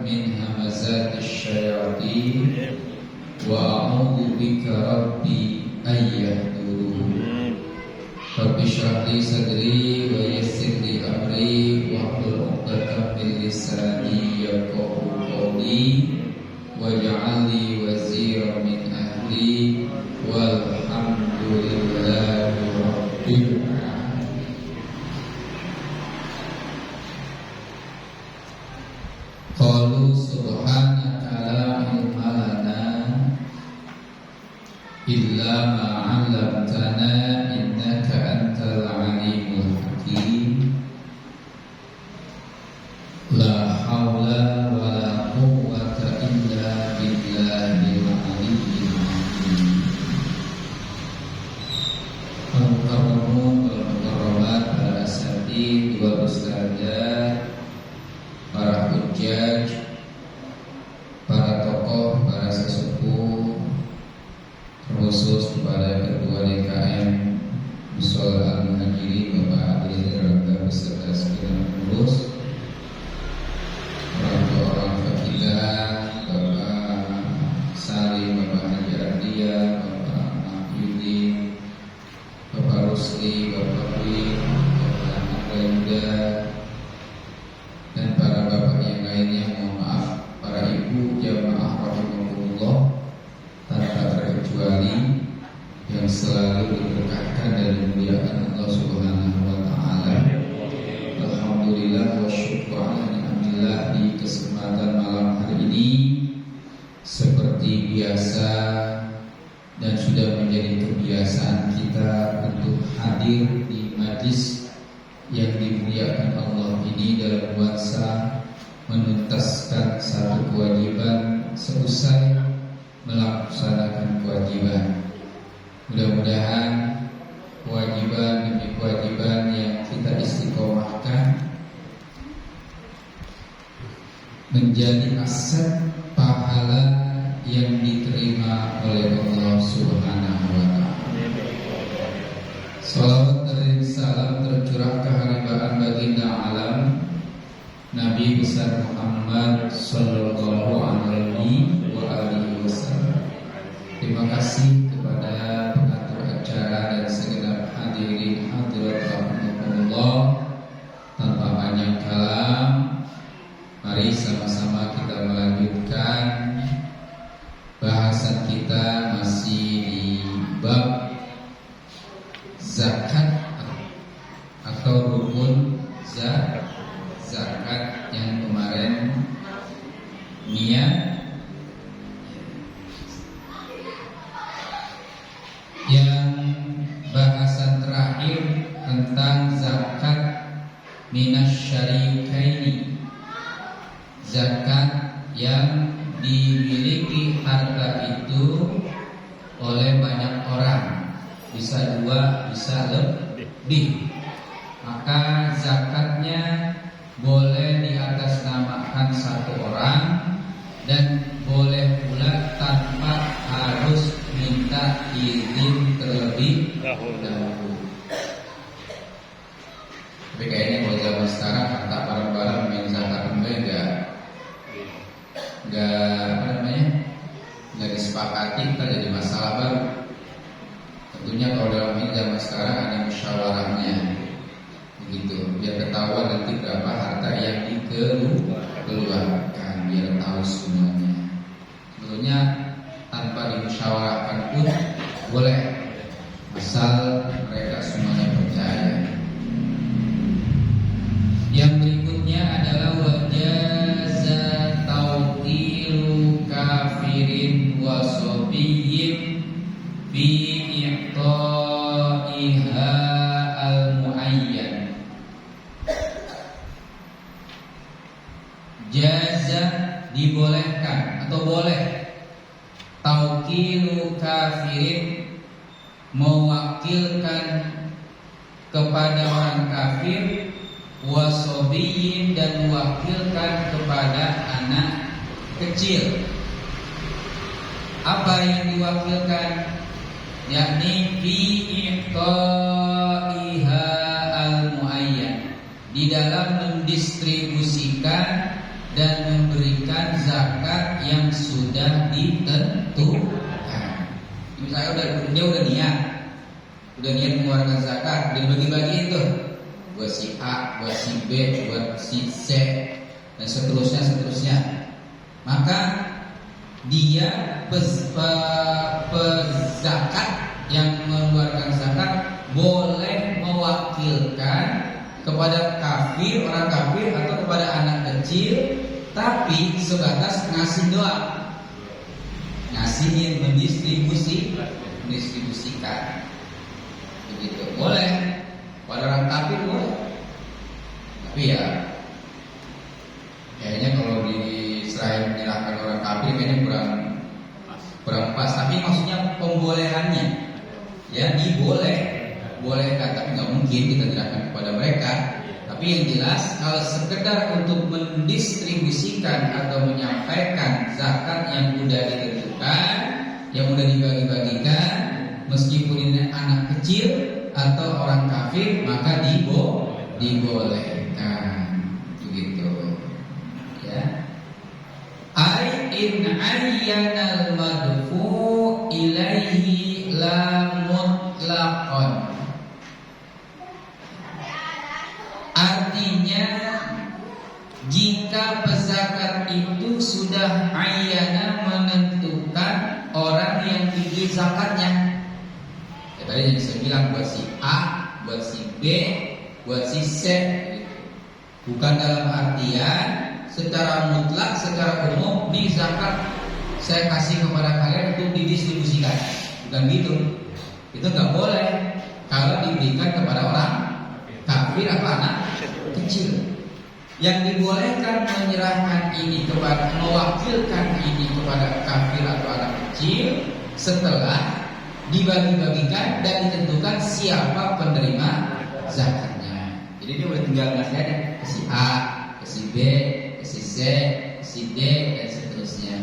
min hamazatis syayatin wa a'udzu bika rabbi ayyahdurun. Rabbi shrah li sadri wa yassir li amri wahlul 'uqdatam min lisani yafqahu qawli waj'al li waziran min ahli walhamdulillahi rabbil alamin. Qalu subhanaka la ilma lana illa ma 'allamtana innaka antal alimul hakim. La haula wa la quwwata illa billahil aliyyil azim. Al-Mukarramun wal Mukarramat, para asatidz wal ustadzat, para hujjaj, para tokoh, para sesepuh, terkhusus kepada Ketua DKM Mushola Al-Muhajirin Bapak Adil Raga beserta segenap pengurus, orang tua orang fakidah, Bapak Salim, Bapak Haji Ardia, Bapak Mahyudin, Bapak Rusli, Bapak Win, Bapak Andra, dan para bapak yang lainnya. Mohon maaf, para ibu jamaah rahimakumullah, tanpa terkecuali yang selalu diberkahkan dan dimuliakan Allah Subhanahu wa taala. Alhamdulillah wa syukur ala ni'amillah, di kesempatan malam hari ini seperti biasa dan sudah menjadi kebiasaan kita untuk hadir di majlis yang dimuliakan Allah ini dalam nuansa menuntaskan satu kewajiban seusai melaksanakan kewajiban. Mudah-mudahan kewajiban demi kewajiban yang kita istiqomahkan menjadi aset pahala yang diterima oleh Allah Subhanahu wa taala. Salawat dan salam tercurah kehariban baginda alam Nabi besar Muhammad sallallahu alaihi wa alihi wasallam. Terima kasih kepada pengatur acara dan segenap hadirin hadirat rahimakumullah. Tanpa banyak kalam, mari sama-sama kita melanjutkan bahasan kita masih di bab zakat atau rukun zakat yang kemarin niat yang bahasan terakhir tentang zakat minas syarikaini, zakat yang dimiliki harta itu oleh banyak orang, bisa dua, bisa lebih. Maka zakatnya boleh diatasnamakan satu orang dan boleh pula tanpa harus minta izin terlebih dahulu. Tapi kayaknya kalau zaman sekarang harta barang-barang main zakat nggak disepakati, kita jadi masalah baru. Tentunya kalau dalam ini zaman sekarang ada musyawarahnya, begitu, biar ketahuan nanti berapa harta yang dikeluarkan, biar tahu semuanya. Sebetulnya tanpa dimusyawarahkan pun boleh, asal mereka semuanya percaya. Yang berikutnya adalah wajaza tauqilu kafirin wa sobiyyin bi i'ta'iha al-muayyan. Jaza dibolehkan atau boleh tauqilu kafirin, mewakilkan kepada orang kafir, wasobiyin, dan mewakilkan kepada anak kecil. Apa yang diwakilkan? Yakni fi i'ta'iha al-muayyan, di dalam mendistribusikan dan memberikan zakat yang sudah ditentukan. Misalnya dia udah niat mengeluarkan zakat, dia bagi-bagi itu buat si A, buat si B, buat si C, dan seterusnya. Maka dia pezakat yang mengeluarkan zakat boleh mewakilkan kepada kafir, orang kafir, atau kepada anak kecil, tapi sebatas ngasih doang, ngasihin, mendistribusikan, begitu. Boleh pada orang kafir boleh, tapi ya kayaknya kalau di Israel menyerahkan orang kafir kayaknya kurang pas. Tapi maksudnya pembolehannya, ya bolehkan, tapi nggak mungkin kita serahkan kepada mereka. Tapi yang jelas kalau sekedar untuk mendistribusikan atau menyampaikan zakat yang sudah ditentukan, yang sudah dibagi-bagikan, meskipun ini anak kecil atau orang kafir, maka dibolehkan, begitu. Ya. Ai in ayyanal madfu ilaihi la mutlaqan. Artinya jika pezakat itu sudah ayyana menentukan orang yang tinggi zakatnya. Ya, tadi yang saya bilang buat si A, buat si B, buat si C, gitu. Bukan dalam artian secara mutlak, secara umum di zakat saya kasih kepada kalian untuk didistribusikan. Bukan gitu. Itu nggak boleh kalau diberikan kepada orang kafir atau anak kecil. Yang dibolehkan menyerahkan ini kepada, mewakilkan ini kepada kafir atau anak kecil setelah dibagi-bagikan dan ditentukan siapa penerima zakatnya. Jadi dia boleh tinggal ngasih aja ke si A, ke si B, ke si C, ke si D, dan seterusnya.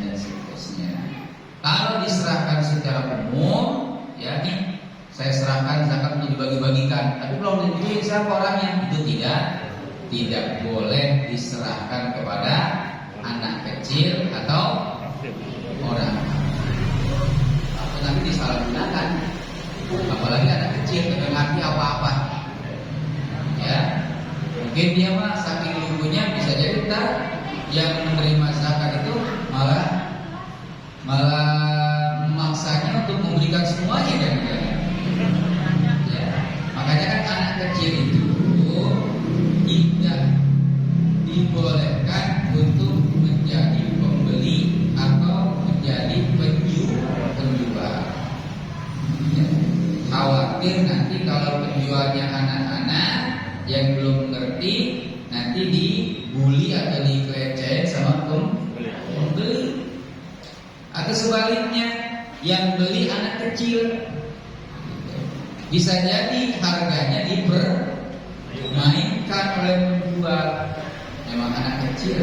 Kalau diserahkan secara umum, ya nih saya serahkan zakat untuk dibagi-bagikan, tapi belum ditentuin siapa orangnya, itu tidak boleh diserahkan kepada anak kecil atau orang. Atau nanti disalahgunakan, apalagi anak kecil tidak ngerti apa-apa. Ya, mungkin dia mah saking lugunya bisa jadi ntar yang menerima zakat itu malah memaksanya untuk memberikan semuanya kan? Ya, makanya kan anak kecil itu tidak dibolehkan untuk menjadi pembeli atau menjadi penjual. Ya, khawatir nanti kalau penjualnya anak-anak yang belum mengerti, nanti dibully atau dikelecehin sama pembeli. Atau sebaliknya, yang beli anak kecil, bisa jadi harganya dipermainkan oleh penjual, memang anak kecil.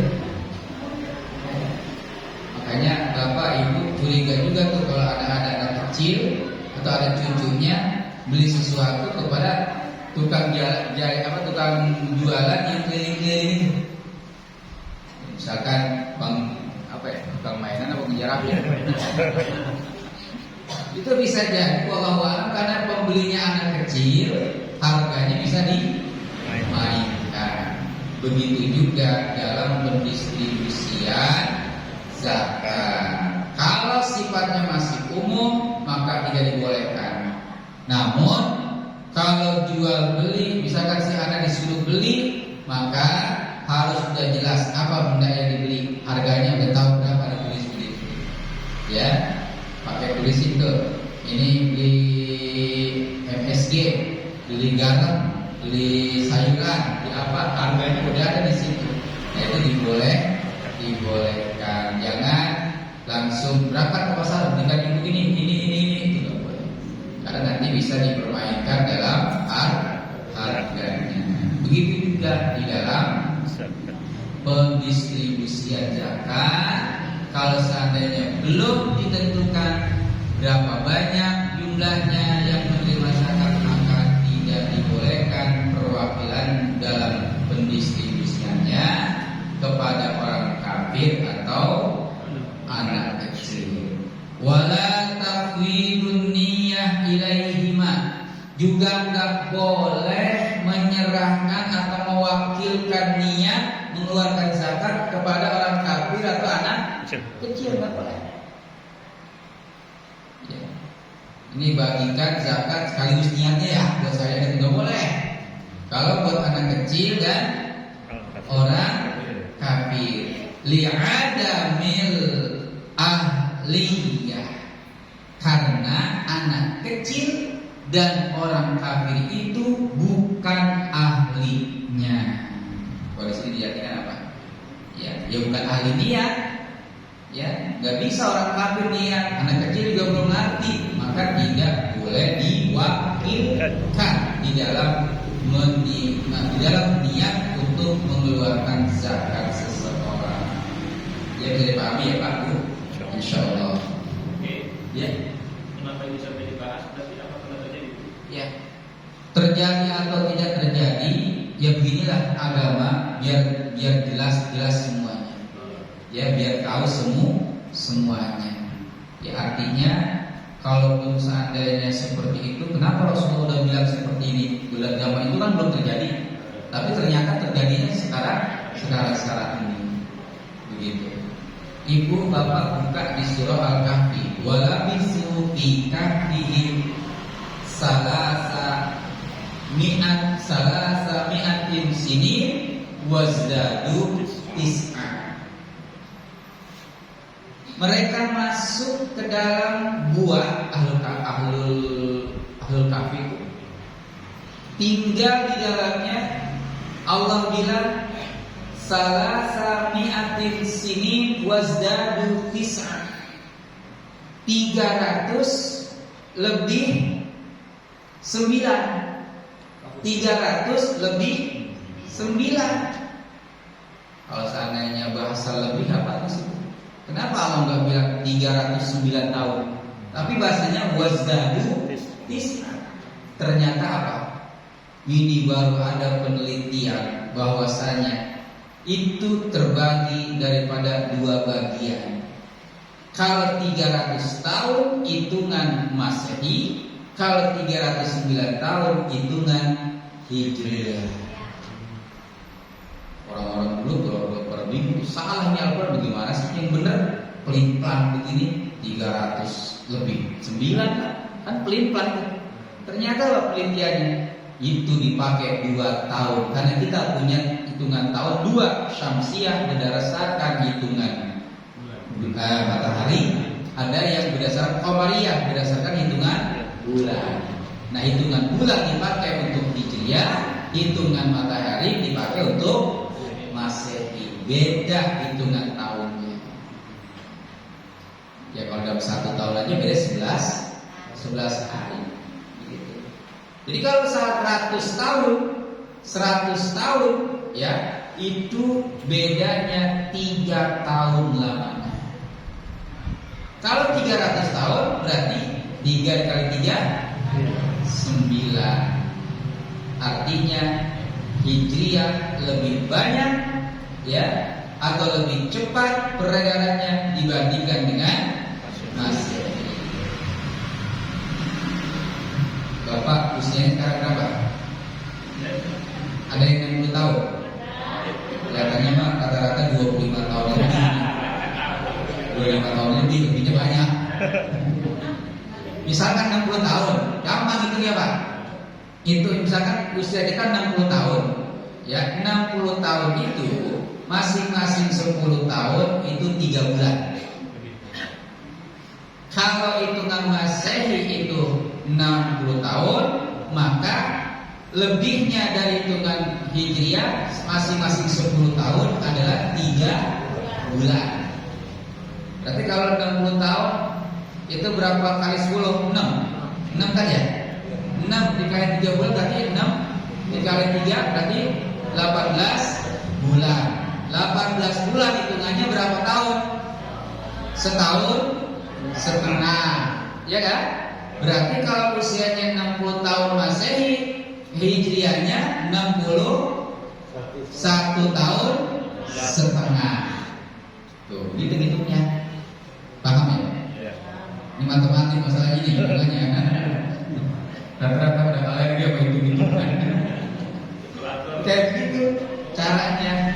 Makanya bapak ibu curiga juga tuh kalau ada anak kecil atau ada cucunya beli sesuatu kepada tukang tukang jualan yang keliling-keliling. Misalkan tukang mainan apa penjara ya. Itu bisa jadi wallahu a'lam karena pembelinya anak kecil, harganya bisa dimainkan. Begitu juga dalam pendistribusian zakat. Kalau sifatnya masih umum, maka tidak dibolehkan. Namun kalau jual beli, misalkan si anak disuruh beli, maka harus sudah jelas apa benda yang dibeli, harganya udah tahu berapa, ditulis. Ya, pakai tulis itu. Ini beli MSG, beli garam, beli sayuran, beli apa, harganya udah ada di situ. Nah, itu dibolehkan. Jangan langsung berangkat ke pasar belikan ini itu nggak boleh. Karena nanti bisa dipermainkan dalam harganya. Begitu juga di dalam pendistribusian zakat. Kalau seandainya belum ditentukan berapa banyak jumlahnya yang menerima zakat, maka tidak dibolehkan perwakilan dalam pendistribusiannya kepada orang kafir atau anak kecil. Wala tafwidun niyah ilaihima, juga enggak boleh menyerahkan atau mewakilkan niat mengeluarkan zakat kepada orang kafir atau anak kecil, enggak boleh. Ya. Ini bagikan zakat sekaligus niatnya ya, buat saya itu enggak boleh. Kalau buat anak kecil dan orang kafir, li'adamil ahliyah, karena anak kecil dan orang kafir itu bukan ahlinya. Kalau sini diartikan apa? Ya bukan ahli niat. Ya, nggak bisa orang kafir niat, anak kecil juga belum ngerti, maka tidak boleh diwakilkan di dalam niat untuk mengeluarkan zakat seseorang. Ya bisa dipahami ya Pak Bu? Insya Allah. Ya. Kenapa ini sampai dibahas? Berarti apa pernah terjadi? Ya. Terjadi atau tidak terjadi, ya beginilah agama, biar jelas semuanya. Ya biar tahu semuanya. Ya artinya kalau seandainya seperti itu, kenapa Rasulullah udah bilang seperti ini? Bulan zaman itu kan belum terjadi, tapi ternyata terjadinya sekarang ini. Begitu. Ibu bapak buka di surah Al-Kahfi, wala bisu fi kahfihim salasa mi'atin sinin wazdadu tis'a. Mereka masuk ke dalam gua ahlul kahfi, tinggal di dalamnya. Allah bilang salasa mi'atin sinin wazdadu tis'a, 300 lebih 9, 300 lebih 9. Kalau seandainya bahasa lebih apa sih? Kenapa Allah nggak bilang 309 tahun? Tapi bahasanya wazdadu tis'a. Ternyata apa? Ini baru ada penelitian bahwasanya itu terbagi daripada 2 bagian. Kalau 300 tahun hitungan Masehi, kalau 309 tahun hitungan Hijriah. Orang-orang dulu kalau bingung, salah ini Al-Quran bagaimana sih yang benar? Pelin-pelan begini 300 lebih 9 kan pelin-pelan. Ternyata apa penelitiannya? Itu dipakai 2 tahun, karena kita punya hitungan tahun 2 Syamsiah berdasarkan hitungan matahari, ada yang berdasarkan Qamariyah berdasarkan hitungan bulan. Nah hitungan bulan dipakai untuk Hijriah, hitungan matahari dipakai untuk Masehi. Beda hitungan tahunnya. Ya kalau dalam 1 tahun aja beda 11 hari. Jadi kalau 100 tahun ya itu bedanya 3 tahun lamanya. Kalau 300 tahun berarti 3 kali 3 9. Artinya Hijriah lebih banyak ya atau lebih cepat peredarannya dibandingkan dengan Masehi. Bapak usianya sekarang berapa? Ada yang 60 tahun? Kelihatannya mah rata-rata 25 tahun lebih. 25 tahun lebihnya banyak. Misalkan 60 tahun, gampang itu ya Pak. Itu misalkan usia kita 60 tahun. Ya, 60 tahun itu masing-masing 10 tahun itu 3 bulan. Kalau hitungan Masehi itu 60 tahun, maka lebihnya dari hitungan Hijriah masing-masing 10 tahun adalah 3 bulan. Berarti kalau 60 tahun itu berapa kali 10? 6 kan ya? 6 dikali 3 bulan berarti 6 dikali 3 berarti 18 bulan. 18 bulan hitungannya berapa tahun? Setahun setengah, ya kan? Berarti kalau usianya 60 tahun Masehi, Hijriahnya 61 tahun setengah. matematik masalah ini makanya. Rata-rata udah alergi apa itu kayak begitu caranya.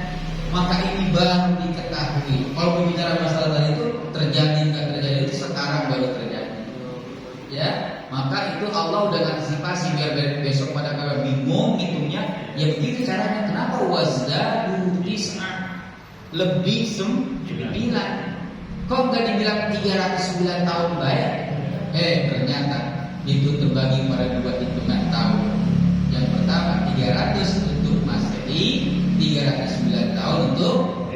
Maka ini baru diketahui. Kalau berbicara masalah tadi itu terjadi nggak terjadi itu sekarang baru terjadi. Ya, maka itu Allah udah antisipasi biar besok pada kalau bingung hitungnya. Ya begitu caranya. Kenapa wazdadu tis'a, lebih 9? Kok nggak dibilang 309 tahun baik? Ternyata itu terbagi pada dua hitungan tahun. Yang pertama 300 untuk Masehi, 309 tahun untuk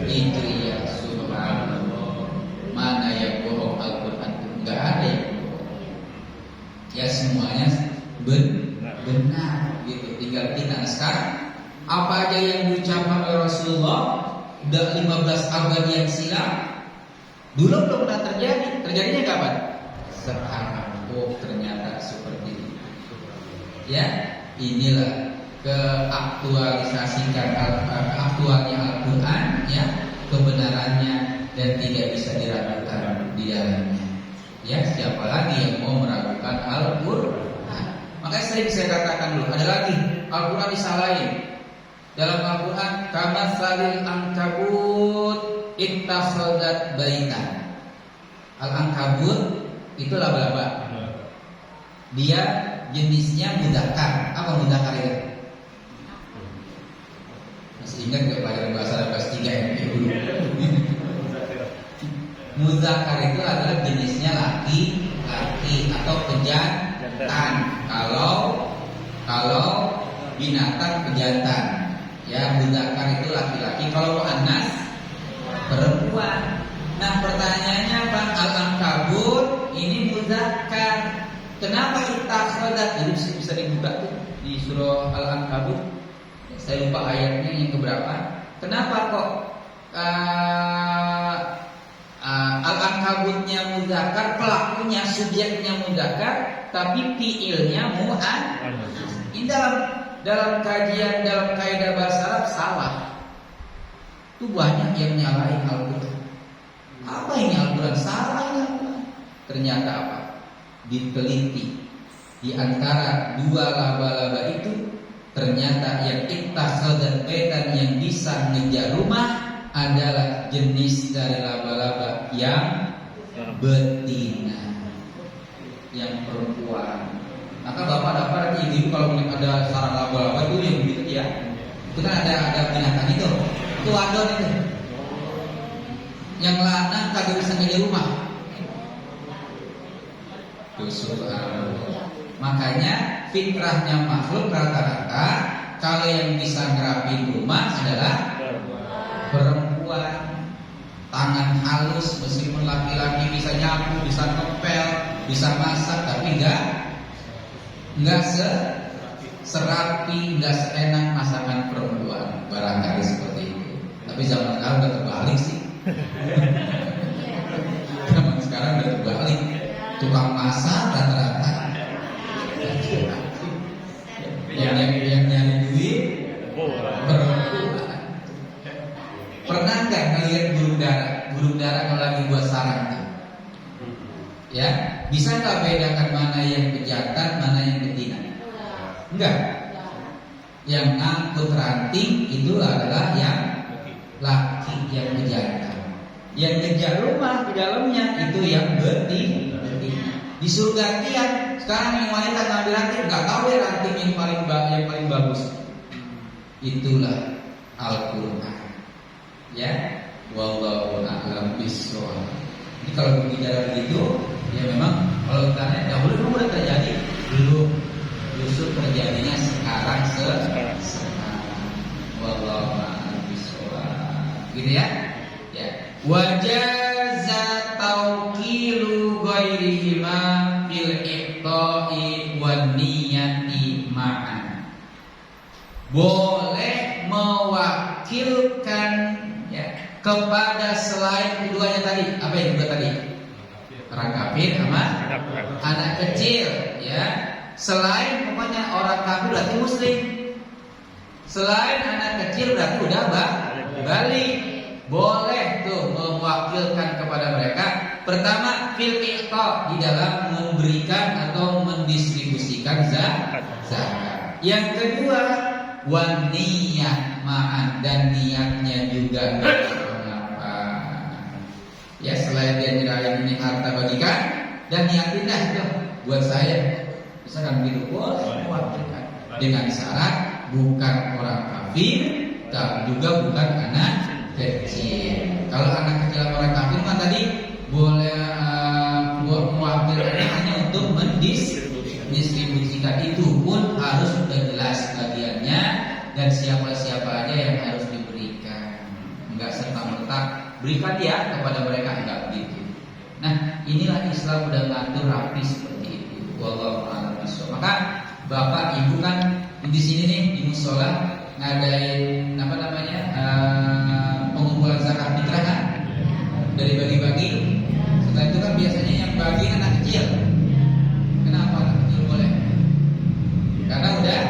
Hijriah. Subhanallah. Mana yang bohong Al-Quran itu? Nggak ada yang bohong. Ya semuanya benar gitu. Tinggal kita sekarang apa aja yang diucapkan oleh Rasulullah udah 15 abad yang silam dulu belum pernah terjadi. Terjadinya kapan? Sekarang. Oh ternyata seperti itu. Ya, inilah keaktualisasikan aktualnya Al-Quran, ya, kebenarannya dan tidak bisa diragukan di dalamnya. Ya, siapa lagi yang mau meragukan Al-Quran? Makanya sering saya katakan dulu, ada lagi Al-Quran disalahin. Dalam Al-Quran, kamatsalil ankabut ittakhadzat baitan. Al-ankabut itu laba-laba. Dia jenisnya mudzakkar. Apa mudzakkar itu? Masih ingat nggak pelajaran bahasa Arab kelas 3 yang dulu? Mudzakkar itu adalah jenisnya laki-laki atau pejantan. Kalau binatang pejantan, ya mudzakkar itu laki-laki. Kalau muannas perempuan. Nah pertanyaannya Bang, Al-Ankabut ini mudzakkar. Kenapa ittakhadzat? Jadi bisa dibuka tuh di surah Al-Ankabut. Saya lupa ayatnya yang keberapa. Kenapa kok Al-Ankabutnya mudzakkar, pelakunya subjeknya mudzakkar, tapi fiilnya muannas? Ini dalam kajian dalam kaidah bahasa Arab salah. Itu banyak yang nyalain Al-Quran. Apa ini Al-Quran? Salah ini Al-Quran. Ternyata apa? Diteliti di antara dua laba-laba itu, ternyata yang ittakhadzat baitan yang bisa ngejar rumah adalah jenis dari laba-laba yang betina, yang perempuan. Maka bapak-bapak ibu kalau ada sarang laba-laba itu yang begitu ya, itu kan ada binatang itu wadon itu, yang lanang kagak bisa ngejar rumah. Makanya fitrahnya makhluk rata-rata kalau yang bisa ngerapin rumah adalah perempuan. Tangan halus, meskipun laki-laki bisa nyapu, bisa ngepel, bisa masak, tapi enggak serapi, enggak seenak masakan perempuan. Barangkali seperti itu. Tapi zaman sekarang udah terbalik sih. Zaman sekarang udah terbalik. Tukang masak rata-rata yang nyari duit perempuan. Pernah nggak ngelihat burung dara kalau lagi buat sarang tuh? Ya, bisa nggak bedakan mana yang pejantan, mana yang betina? Enggak. Yang ngangkut ranting itu adalah yang laki, yang pejantan. Yang ngejar rumah di dalamnya itu yang betina. Disuruh gantian. Sekarang yang wanita ngambil ranting, nggak tahu ya ranting yang paling bagus. Itulah Al-Quran. Ya, wallahu a'lam bishawab. Jadi kalau berbicara begitu, ya memang kalau karena dahulu udah terjadi, belum, justru terjadinya sekarang. Wallahu a'lam bishawab. Gitu ya? Ya. Wajaza tauqilu ghairihima fil iqta'i wan niyati ma'an. Boleh mewakilkan ya kepada selain keduanya tadi. Apa yang kedua tadi? Orang kafir sama anak kecil, ya. Selain pokoknya orang kafir berarti muslim. Selain anak kecil berarti udah balik. Boleh tuh mewakilkan kepada mereka Pertama, fil i'ta, di dalam memberikan atau mendistribusikan zakat. Yang kedua, wan niyah ma'an, dan niatnya juga mengapa. Ya, selain dia nyerahin ini harta bagikan, dan niatin dah itu buat saya. Misalkan begitu, boleh wakilkan dengan syarat bukan orang kafir, dan juga bukan anak kecil. Kalau anak kecil atau orang kafir mah tadi boleh mewakilkan hanya untuk mendistribusikan, itu pun harus sudah jelas bagiannya dan siapa-siapa aja yang harus diberikan. Enggak serta-merta berikan ya kepada mereka, enggak begitu. Nah, inilah Islam udah ngatur rapi seperti itu. Wallahu a'lam bishawab. Maka Bapak Ibu kan di sini nih di musola ngadain apa namanya pengumpulan zakat fitrah kan, dari bagi-bagi. Setelah itu kan biasanya yang bagi anak kecil. Kenapa anak kecil boleh? Karena udah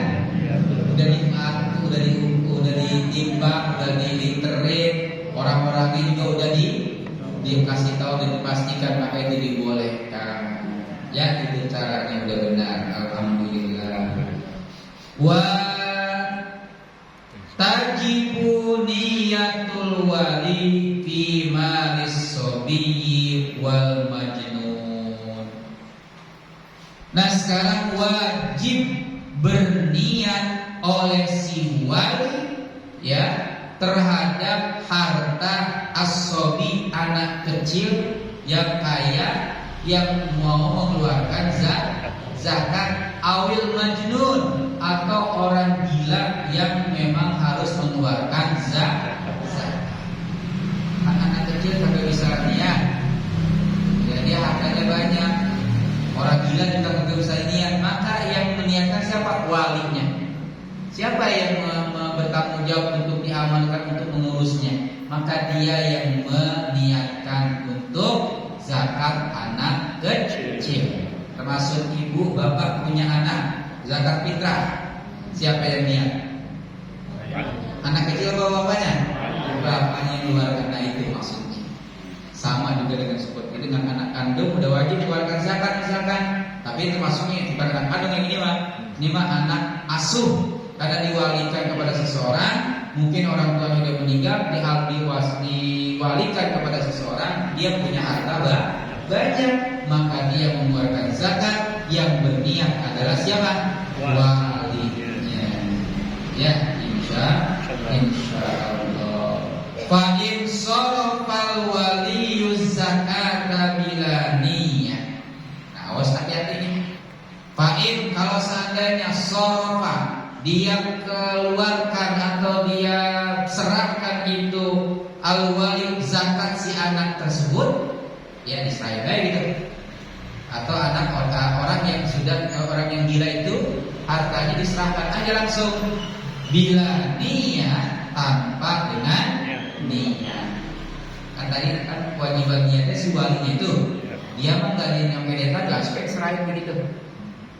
ditimbang, udah diliterin, orang-orangnya juga udah dikasih tahu dan dipastikan, maka itu dibolehkan. Ya, itu caranya udah benar. Alhamdulillah. Wa tajibu niyatul wali fi malis sobiyyi wal majnun. Nah, sekarang wajib berniat oleh si wali ya terhadap harta as-sobi, anak kecil yang kaya yang mau mengeluarkan zakat, awil majnun, atau orang gila yang memang harus mengeluarkan zakat. Anak kecil kagak bisa niat, ya dia hartanya banyak. Orang gila juga kagak bisa niat, maka yang meniatkan siapa? Walinya. Siapa yang bertanggung jawab untuk diamankan, untuk mengurusnya? Maka dia yang meniatkan untuk zakat anak kecil. Termasuk ibu bapak punya anak, zakat fitrah. Siapa yang niat? Anak kecil atau bapaknya? Bapaknya yang keluarkan. Nah, itu maksudnya. Sama juga dengan seperti itu, dengan anak kandung udah wajib keluarkan zakat misalkan. Tapi termasuknya bukan anak kandung yang ini mah. Ini mah anak asuh, karena diwalikan kepada seseorang. Mungkin orang tua sudah meninggal, diwalikan kepada seseorang, dia punya harta banyak, maka dia mengeluarkan zakat. Yang berniat adalah siapa? Walinya. Ya, insya Allah. Fa in sarafal waliyyu zakata bila niyah. Nah, awas hati-hati nih. Fa in, kalau seandainya sarafa, dia keluarkan atau dia serahkan itu al-wali zakat si anak tersebut, ya diserahin aja gitu. Atau anak orang yang sudah, orang yang gila itu hartanya diserahkan aja langsung bila niat, tanpa dengan niat. Kan tadi kan kewajiban niatnya si walinya itu, dia mah nggak nyampe data nggak aspek serahin begitu.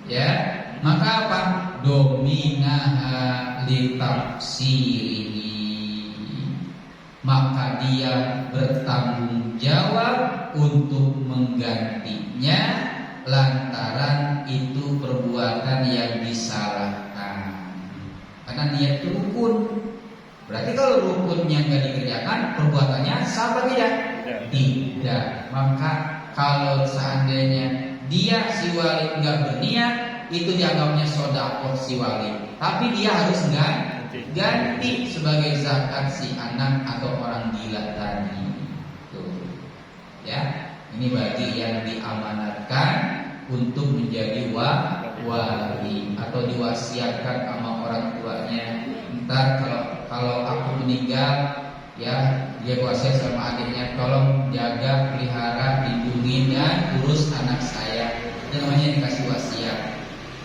Ya, maka apa? Dominaha litafsirihi, maka dia bertanggung jawab untuk menggantinya lantaran itu perbuatan yang disalahkan. Karena niat itu rukun. Berarti kalau rukunnya nggak dikerjakan, perbuatannya sah apa tidak? Tidak. Maka kalau seandainya dia si wali nggak berniat, itu dianggapnya sedekah si wali. Tapi dia harus ganti sebagai zakat si anak atau orang gila tadi. Tuh. Ya, ini bagi yang diamanatkan untuk menjadi wali atau diwasiatkan sama orang tuanya. Ntar kalau aku meninggal, ya dia wasiat sama adiknya, tolong jaga, pelihara, lindungi dan urus anak saya. Itu namanya dikasih wasiat.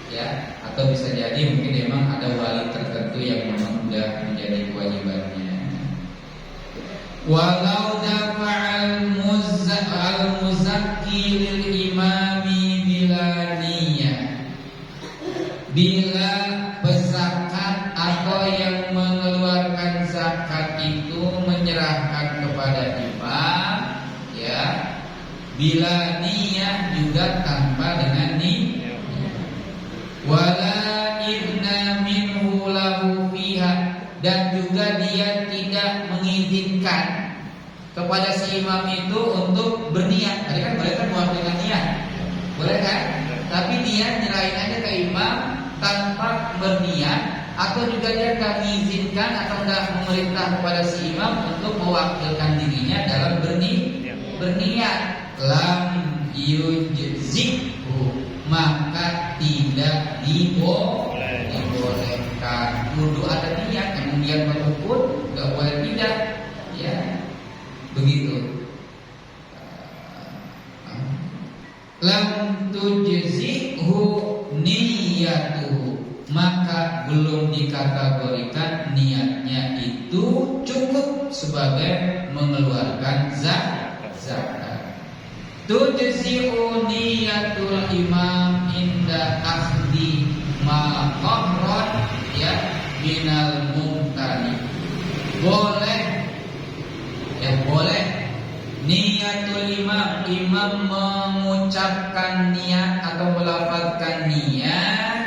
Ya, atau bisa jadi mungkin memang ada wali tertentu yang memang sudah menjadi kewajibannya. Walau dafa'al muzakki lil imami bila niyah, bila berzakat atau yang mengeluarkan zakat itu menyerahkan kepada imam, ya, bila niyah juga tanpa dengan niat. Wala idna minhu lahu fiha, dan juga dia tidak mengizinkan kepada si imam itu untuk berniat. Tadi kan boleh kan buat dengan niat, boleh kan? Tapi dia nyerahin aja ke imam tanpa berniat, atau juga dia nggak mengizinkan atau nggak memerintah kepada si imam untuk mewakilkan dirinya dalam berniat. Lam yujzihu, maka tidak dibolehkan. Kudu ada niat, kemudian berhukun nggak boleh tidak, ya begitu. Lam tujzihu niyatuhu, maka belum dikategorikan niatnya itu cukup sebagai mengeluarkan zakat. Tujzi'u niyatul imam inda akhdi ma qahran, ya, binal mumtani. Boleh, ya boleh niyatul imam, imam mengucapkan niat atau melafazkan niat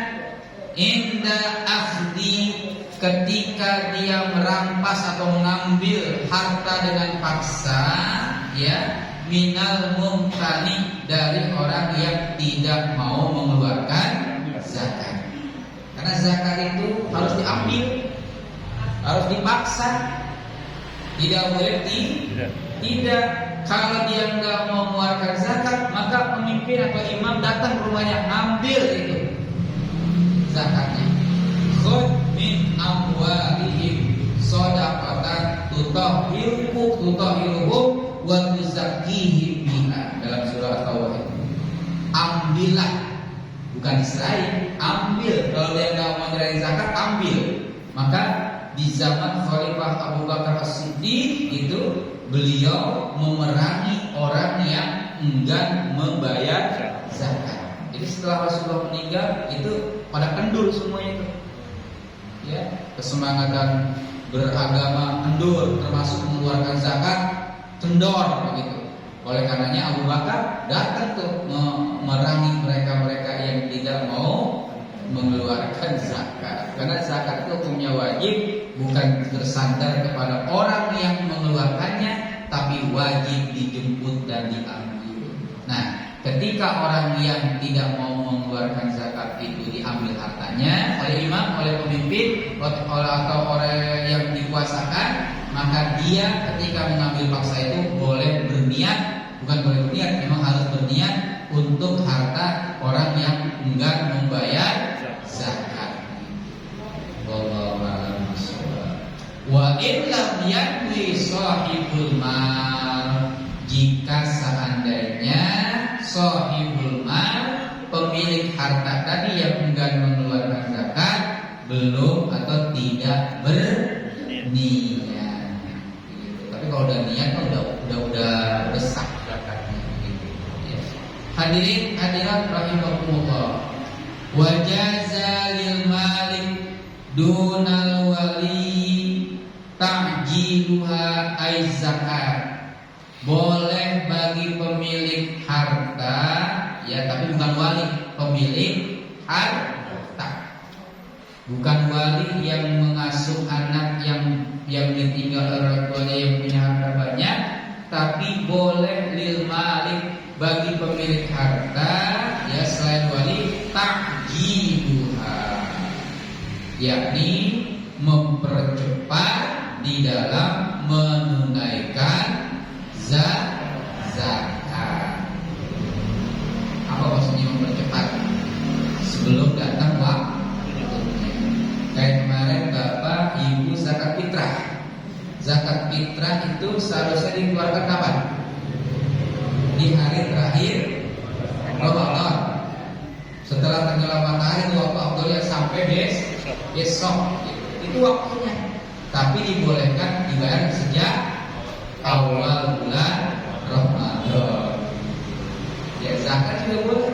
inda akhdi, ketika dia merampas atau mengambil harta dengan paksa, ya, minal mumtani, dari orang yang tidak mau mengeluarkan zakat. Karena zakat itu harus diambil, harus dipaksa, tidak boleh tidak. Kalau dia nggak mau mengeluarkan zakat, maka pemimpin atau imam datang ke rumahnya, ngambil itu zakatnya. Khudh min amwalihim shadaqatan tutahhiruhum wa tuzakkihim biha, dalam surah At-Taubah. Ambillah, bukan diserahin, ambil. Kalau dia nggak mau nyerahin zakat, ambil. Maka di zaman Khalifah Abu Bakar As-Siddiq itu beliau memerangi orang yang enggan membayar zakat. Jadi setelah Rasulullah meninggal itu pada kendul semuanya itu, ya, kesemangatan beragama kendul, termasuk mengeluarkan zakat kendor begitu. Oleh karenanya Abu Bakar datang tuh memerangi mereka-mereka yang tidak mau mengeluarkan zakat. Karena zakat itu hukumnya wajib, bukan bersandar kepada orang yang mengeluarkannya, tapi wajib dijemput dan diambil. Nah, ketika orang yang tidak mau mengeluarkan zakat itu diambil hartanya oleh imam, oleh pemimpin, atau orang yang dikuasakan, maka dia ketika mengambil paksa itu boleh berniat, bukan boleh berniat, memang harus berniat untuk harta orang yang enggan membayar zakat. Wallahu a'lam bishawab. Wa in lam yanwi sahibul mal, jika seandainya sahibul mal, pemilik harta tadi yang enggan mengeluarkan zakat, belum atau tidak berniat. Tapi kalau udah niat udah sah zakatnya. Ya. Hadirin hadirat rahimakumullah. Wajaza lil malik dunal wali ta'jiluha ay zakat. Boleh bagi pemilik harta, ya, tapi bukan wali, pemilik harta. Bukan wali yang mengasuh anak yang ditinggal orang tuanya yang punya harta banyak, tapi boleh lil malik, bagi pemilik harta, ya, selain wali, ta'jiluha, yakni mempercepat di dalam menunaikan zakat. Apa maksudnya mempercepat? Sebelum datang waktunya. Kayak kemarin Bapak Ibu zakat fitrah. Zakat fitrah itu seharusnya dikeluarkan kapan? Di hari terakhir Ramadan. Setelah tenggelam matahari itu waktu afdolnya sampai besok. Itu waktunya. Tapi dibolehkan dibayar sejak awal bulan Ramadan. Ya, zakat juga boleh.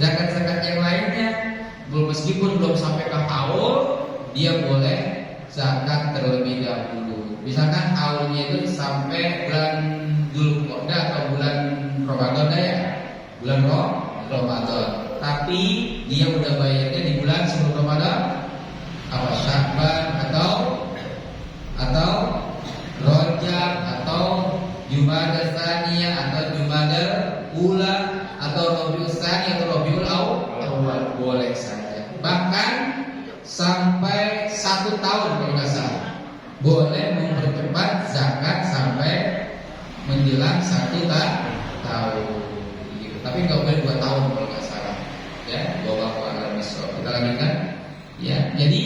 Zakat-zakat yang lainnya, meskipun belum sampai ke haul, dia boleh zakat terlebih dahulu. Misalkan haulnya itu sampai bulan Dzulqa'dah atau bulan Ramadan, ya, tapi dia udah bayarnya di bulan sebelum Ramadan, apa Sya'ban atau Rajab atau Jumadal Tsaniyah atau Jumadal Ula atau Rabiul Tsani atau Rabiul Awwal, boleh saja. Bahkan sampai 1 tahun kalau nggak salah, boleh mempercepat zakat sampai menjelang 1 tahun. Gitu. Tapi nggak boleh 2 tahun kalau nggak salah. Ya, wallahu a'lam bishawab. Kita lanjutkan. Ya, jadi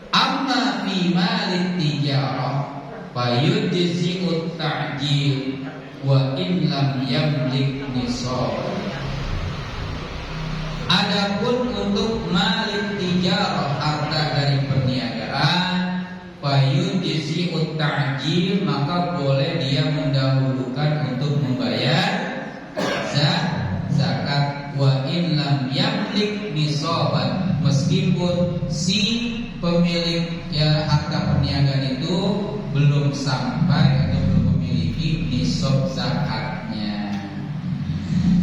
amma fi malit tijarah fayujzi'ut ta'jil wa in lam yamlik nisab. Adapun untuk malit tijarah, harta dari perniagaan, fayujzi'ut ta'jil, maka boleh dia mendahulukan untuk membayar zakat. Wa in lam yamlik nisaban, meskipun si pemilik harta perniagaan itu belum sampai atau belum memiliki nisab zakatnya.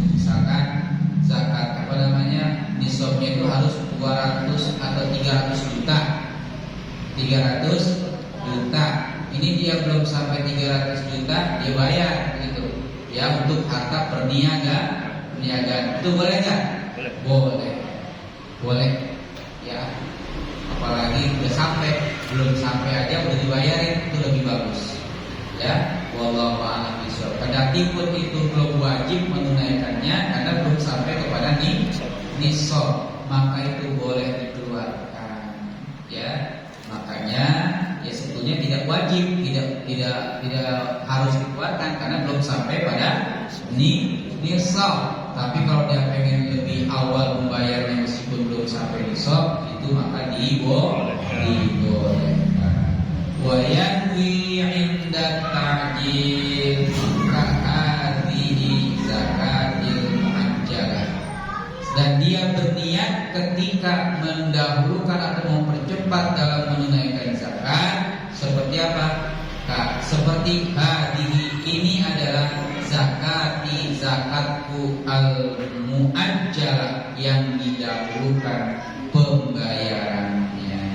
Misalkan zakat nisabnya itu harus 200 atau 300 juta. 300 juta. Ini dia belum sampai 300 juta, dia bayar gitu. Ya, untuk harta perniagaan. Itu boleh nggak? Boleh. Ya. Apalagi udah sampai, belum sampai aja udah dibayarin, itu lebih bagus. Ya, wallahu a'lam bishawab. Kendati pun itu belum wajib menunaikannya karena belum sampai kepada nisab, maka itu boleh dikeluarkan. Ya, makanya ya sebetulnya tidak wajib, tidak harus dikeluarkan karena belum sampai pada nisab. Tapi kalau dia pengen lebih awal membayarnya meskipun belum sampai nisab, itu maka dibolehkan. Wa yanwi 'inda ta'jil ka'adhihi zakatil mu'ajjalah. Dan dia berniat ketika mendahulukan atau mempercepat dalam menunaikan zakat seperti apa? Seperti hadhihi, ini adalah zakatku al-mu'ajjalah, yang didahulukan pembayarannya.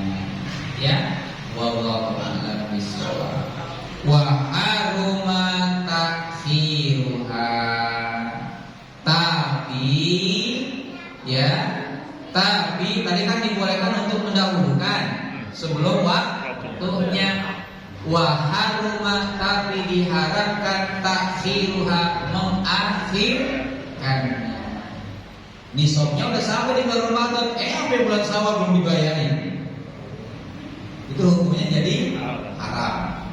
Ya, wallahu a'lam bishawab. Wa haruma takhiruha, tapi tadi kan dibolehkan untuk mendahulukan sebelum waktunya. Waharuma, tapi diharapkan takhiruha, mengakhirkannya. Nisabnya udah sampai di bulan Ramadan, sampai bulan Syawal belum dibayarin, itu hukumnya jadi haram.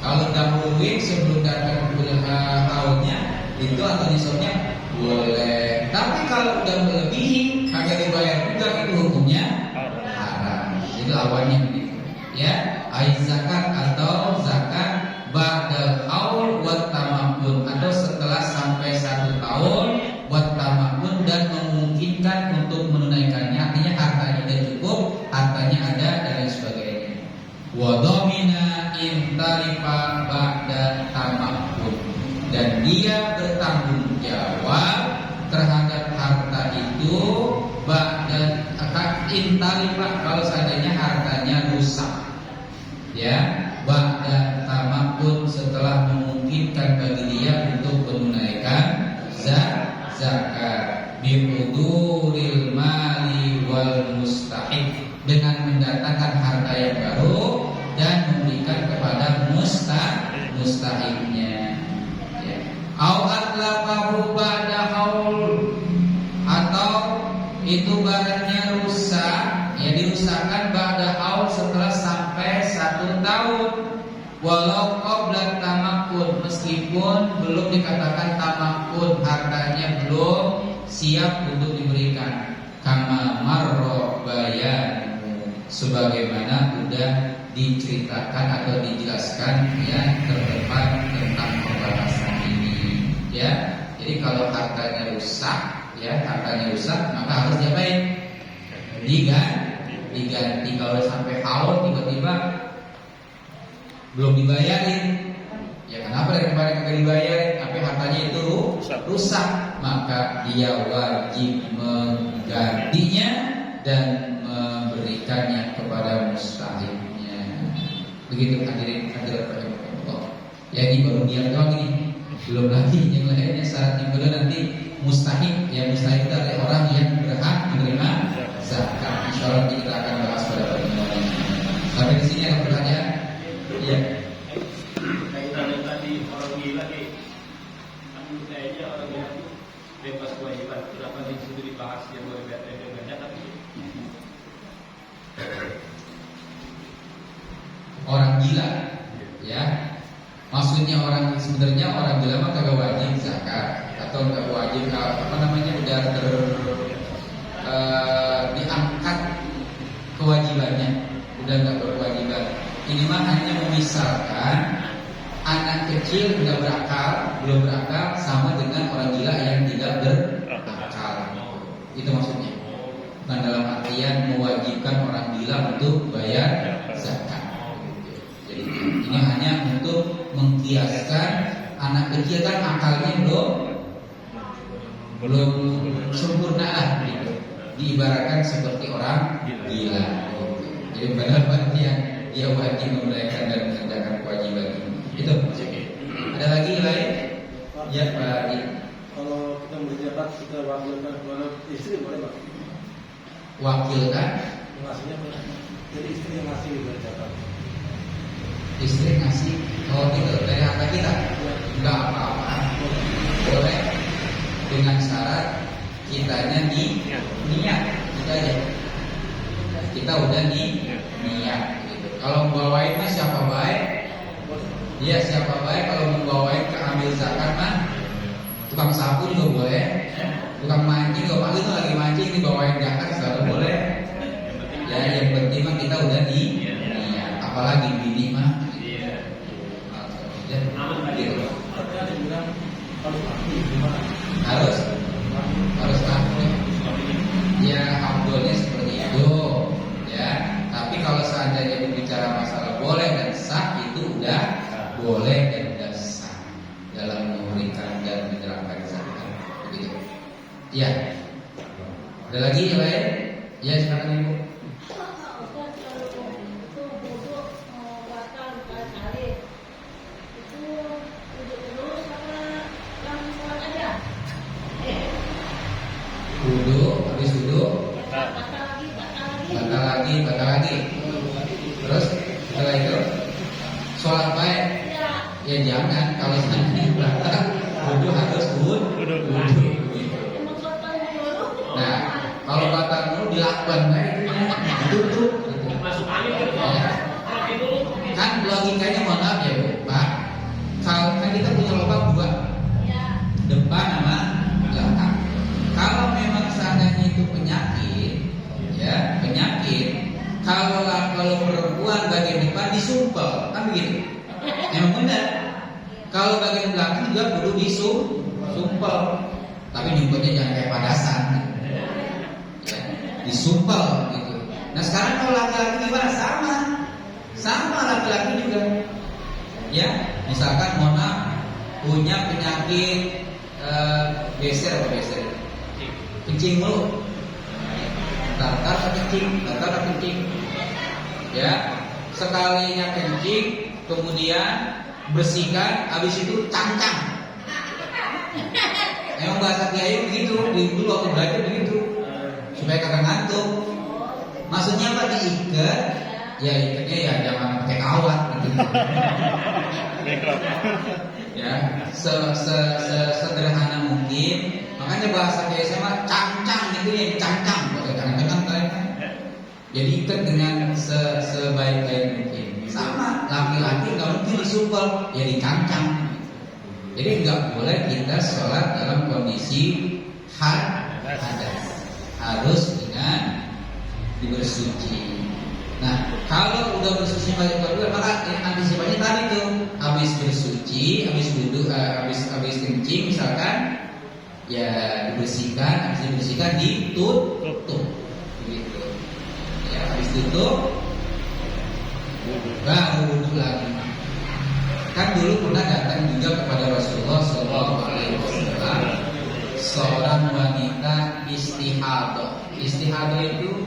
Kalau dahuluin sebelum datang bulan tahunnya itu atau nisabnya boleh. Tapi kalau udah melebihi kagak dibayar juga, itu hukumnya haram. Itu awalnya begitu. Ya, zakat atau zakat ba'dal haul wat tamakkun, atau setelah sampai 1 tahun wat tamakkun, dan memungkinkan untuk menunaikannya, artinya hartanya sudah cukup, hartanya ada dan lain sebagainya. Wa dhamina in tarifa ba'da tamakkun, dan dia bertanggung jawab terhadap harta itu ba'da intarifa, kalau seandainya hartanya rusak. Ya, ba'da tamakkun, setelah memungkinkan bagi dia untuk menunaikan zakat bi'uduril mali wal mustahik, dengan mendatangkan harta yang baru dan memberikan kepada mustahiknya. Ya. Au atlafahu ba'da haul, atau itu barangnya rusak, ya dirusakkan ba'da haul, setelah sampai 1 tahun, walau qabla tamakkun, meskipun belum dikatakan tamakkun, hartanya belum siap untuk diberikan. Kama marro bayan, sebagaimana sudah diceritakan atau dijelaskan ya terdepan tentang pembahasan ini. Ya, jadi kalau hartanya rusak, maka harus diapain? Diganti. Kalau sampai haul tiba-tiba belum dibayarin, Ya kenapa dari kemarin kagak dibayar? Sampai hartanya itu rusak, maka dia wajib menggantinya dan memberikannya kepada mustahiknya. Begitu hadirin hadirat rahimahullah. Ya ini baru niat doang ini, belum lagi yang lainnya syarat yang kedua nanti mustahik. Ya mustahik itu adalah orang yang berhak menerima zakat. Insyaallah nanti kita akan bahas pada pertemuan ini. Sampai di sini ada pertanyaan? Iya. Kaitannya tadi orang gila nih, aku kayaknya orang gila itu bebas kewajiban. Kenapa di situ dibahas yang boleh beda tapi orang gila, ya. Maksudnya orang sebenarnya orang gila mah kagak wajib zakat atau nggak wajib apa namanya udah diangkat kewajibannya, udah nggak berkewajiban. Ini mah hanya memisahkan anak kecil udah berakal, belum berakal sama dengan orang gila yang tidak berakal. Itu maksudnya. Bukan dalam artian mewajibkan orang gila untuk bayar zakat. Jadi ini hanya untuk mengkiaskan anak kecil kan akalnya belum sempurna lah gitu. Diibaratkan seperti orang gila. Jadi pada artian dia wajib menunaikan dan mengerjakan kewajiban ini. Itu maksudnya. Ada lagi lain? Ya Pak Adi. Kalau kita berjabat kita wakilkan kepada istri boleh Pak? Wakilkan Ngasihnya jadi istri yang ngasih berjabat. istri ngasih itu dari harta kita, nggak apa-apa, boleh dengan syarat kitanya niat kita aja. Kita udah niat gitu. Kalau membawain mah siapa baik? Iya siapa baik kalau membawain ke ambil zakat mah tukang sapu juga boleh, tukang mancing juga itu lagi mancing dibawain zakat selalu boleh. Ya yang penting mah kita udah niat, apalagi bini mah. Gitu. Harus akui. Ya abdulnya seperti itu. Ya, tapi kalau seandainya berbicara masalah boleh dan sah itu udah boleh dan udah sah dalam memberikan dan menyerahkan zakat. Begitu. Ya. Ada lagi yang lain? Ya silakan Ibu. Habis wudu batal lagi. Terus setelah itu sholat baik. Ya jangan kalau nanti batal wudu harus wudu. Nah kalau batal dulu dilakukan baik tutup. masuk angin gitu. Kan logikanya mohon maaf ya Bu, Pak. Kalau kan kita punya lubang dua, depan sama belakang. Kalau memang seandainya itu penyakit, ya penyakit. Kalau perempuan bagian depan disumpel, kan begitu. Memang benar. Kalau bagian belakang juga perlu disumpel. Tapi nyumpelnya jangan kayak padasan, ya, disumpel gitu. Nah sekarang kalau laki-laki gimana? Sama laki-laki juga. Ya, misalkan Mona punya penyakit beser, kencing mulu, tatar kencing, ya sekalinya kencing, kemudian bersihkan, habis itu cangcang. Emang bahasa Kiai begitu, dulu waktu belajar begitu, supaya kagak ngantuk. Maksudnya apa? Diikat, ya ikatnya ya jangan pakai kawat gitu. Ya, sederhana mungkin. Makanya bahasa kayak sama cangcang itu yang cangcang, pakai cangcang kan. Jadi ikat dengan sebaik-baik mungkin. Sama laki-laki nggak mungkin disumpel, ya dicangcang. Jadi nggak boleh kita sholat dalam kondisi hadas, harus dengan bersuci. Nah, kalau udah bersuci banyak kedua, maka antisipasinya tadi tuh habis bersuci, habis wudu, habis kencing misalkan, ya dibersihkan, habis dibersihkan ditutup, gitu. Ya habis tutup, baru wudu lagi. Kan dulu pernah datang juga kepada Rasulullah SAW seorang wanita istihadah. Istihadah itu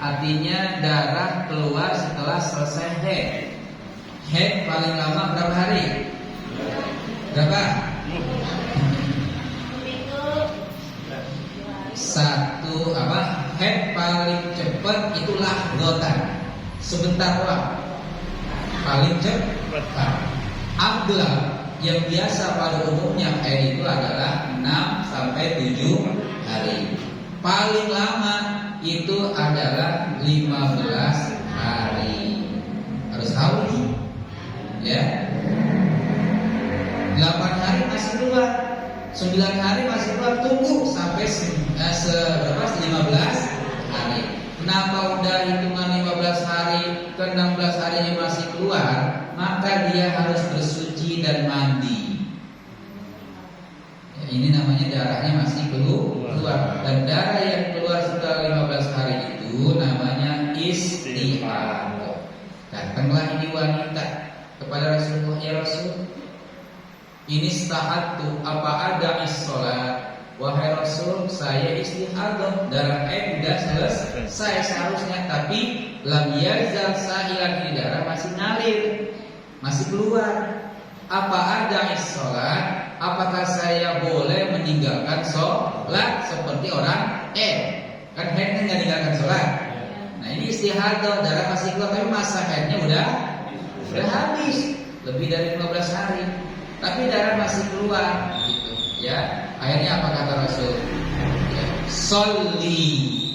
artinya darah keluar setelah selesai haid. Haid paling lama berapa hari? Berapa? Satu apa? Haid paling cepat itu lahdotan, sebentar doang. Paling cepat. Abdullah yang biasa pada umumnya haid itu adalah 6 sampai 7 hari. Paling lama itu adalah 15 hari. Harus tahu nih. Ya. 8 hari masih keluar. 9 hari masih keluar, tunggu sampai 15 hari. Kenapa udah hitungan 15 hari ke 16 harinya masih keluar? Maka dia harus bersuci dan mandi. Ya, ini namanya darahnya masih keluar. Dan darah yang keluar setelah 15 hari itu namanya istihadah. Datanglah ini wanita kepada Rasulullah, ya Rasul, ini istahadtu apa ada sholat. Wahai Rasul, saya istihadah, darah haid sudah selesai seharusnya, tapi lam yazal sa'ilan, ini darah masih ngalir, masih keluar. Apa ada sholat? Apakah saya boleh meninggalkan sholat seperti orang kan haid nggak meninggalkan sholat? Nah ini istihadah, darah masih keluar, tapi masa haidnya udah habis, lebih dari 15 hari, tapi darah masih keluar, gitu ya. Akhirnya apa kata Rasul? Ya, sholli,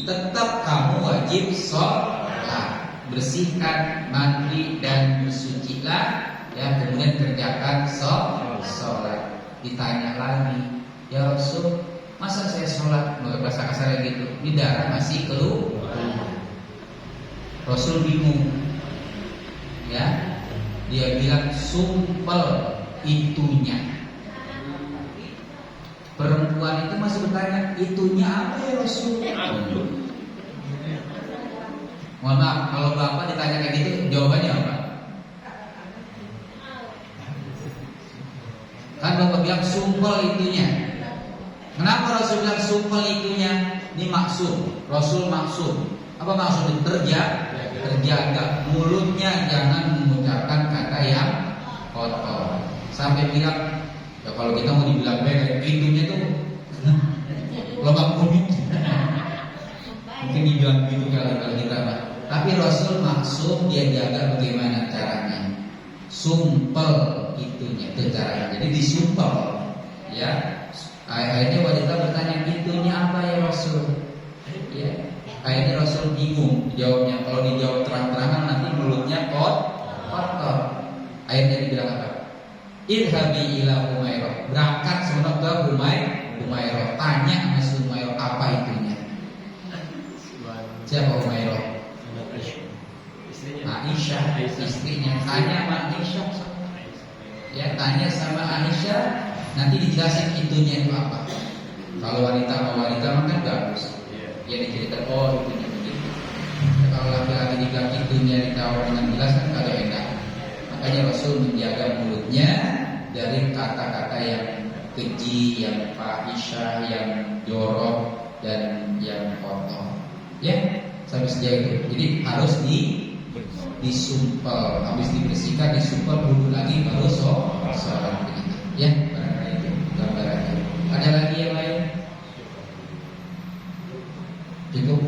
tetap kamu wajib sholat, bersihkan, mandi dan bersucilah, ya, kemudian kerjakan sholat. Ditanya lagi, ya Rasul, masa saya sholat, bahasa kasarnya gitu, ini darah masih keluar. Rasul bingung, ya, dia bilang sumpel itunya. Perempuan itu masih bertanya, itunya apa ya Rasul? Mohon maaf, kalau bapak ditanya kayak gitu, jawabannya apa? Kan bapak bilang sumpel itunya. Kenapa Rasul bilang sumpel itunya? Ini maksud, Rasul maksud. Apa maksudnya? Terjaga mulutnya, jangan mengucapkan kata yang kotor. Sampai bilang, ya kalau kita mau dibilang baik, pintunya tuh lobak kuning. Mungkin dibilang gitu kalau kita, tapi Rasul maksud dia jaga bagaimana caranya. Sumpel itunya, itu caranya. Jadi disumpel, ya. Akhirnya wanita bertanya, itunya apa ya Rasul? Ya. Akhirnya Rasul bingung jawabnya. Kalau dijawab terang-terangan nanti mulutnya kotor. Akhirnya dibilang apa? Idhabi ila Humairah, berangkat sono ke Humairah. Tanya sama si Humairah apa itunya. Siapa Humairah? Aisyah, istrinya. Tanya sama Aisyah. Ya, tanya sama Aisyah, nanti dijelasin itunya itu apa. Kalau wanita sama wanita makan bagus. Ya diceritakan, oh itunya begitu. Ya, kalau laki-laki dibilang itunya ditawar dengan jelas kan kagak enak. Makanya Rasul menjaga mulutnya dari kata-kata yang keji, yang fahisyah, yang jorok, dan yang kotor. Ya, sampai sejauh itu. Jadi harus disumpel, habis dibersihkan, disumpel dulu lagi baru sholat. Ya, barangkali itu gambarannya. Ada lagi yang lain? Cukup.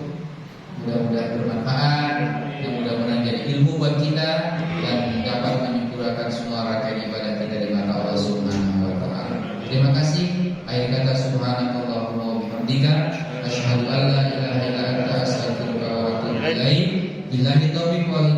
Mudah-mudahan bermanfaat, dan mudah-mudahan jadi ilmu buat kita dan dapat menyempurnakan semua rangkaian ibadah kita di mata Allah Subhanahu wa taala. Terima kasih. Akhir kata subhanakallahumma wa bihamdika asyhadu an la ilaha illa anta astaghfiruka wa atubu ilaik. Billahi taufiq wal